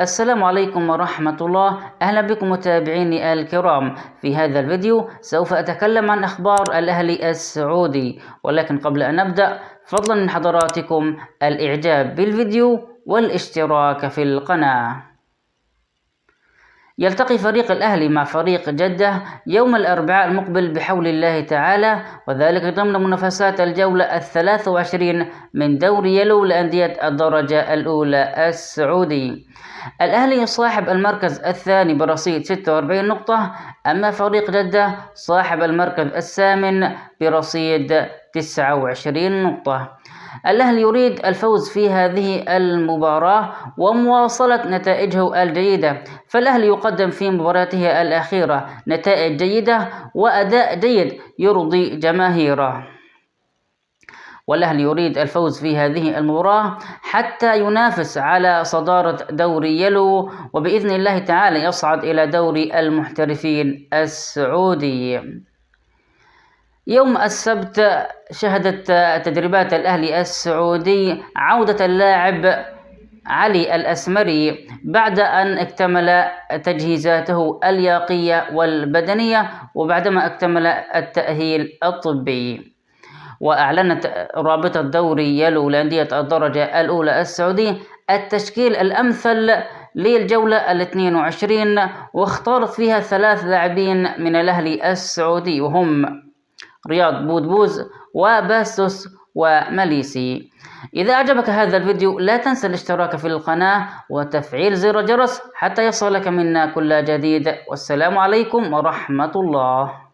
السلام عليكم ورحمة الله. أهلا بكم متابعيني الكرام. في هذا الفيديو سوف أتكلم عن أخبار الأهلي السعودي، ولكن قبل أن نبدأ فضلا من حضراتكم الإعجاب بالفيديو والاشتراك في القناة. يلتقي فريق الأهلي مع فريق جدة يوم الأربعاء المقبل بحول الله تعالى، وذلك ضمن منافسات الجولة 23 من دوري يلو لأندية الدرجة الأولى السعودي. الأهلي صاحب المركز الثاني برصيد 46 نقطة، أما فريق جدة صاحب المركز الثامن برصيد 29 نقطة. الأهلي يريد الفوز في هذه المباراة ومواصلة نتائجه الجيدة، فالأهلي يقدم في مباراته الأخيرة نتائج جيدة وأداء جيد يرضي جماهيره، والأهلي يريد الفوز في هذه المباراة حتى ينافس على صدارة دوري يلو، وبإذن الله تعالى يصعد إلى دوري المحترفين السعودي. يوم السبت شهدت تدريبات الأهلي السعودي عودة اللاعب علي الأسمري بعد أن اكتمل تجهيزاته اللياقية والبدنية وبعدما اكتمل التأهيل الطبي. وأعلنت رابطة دوري يلو لأندية الدرجة الأولى السعودي التشكيل الأمثل للجولة 22، واختارت فيها 3 لاعبين من الأهلي السعودي، وهم رياض بودبوز وباستوس وماليسي. إذا أعجبك هذا الفيديو لا تنسى الاشتراك في القناة وتفعيل زر الجرس حتى يصلك منا كل جديد، والسلام عليكم ورحمة الله.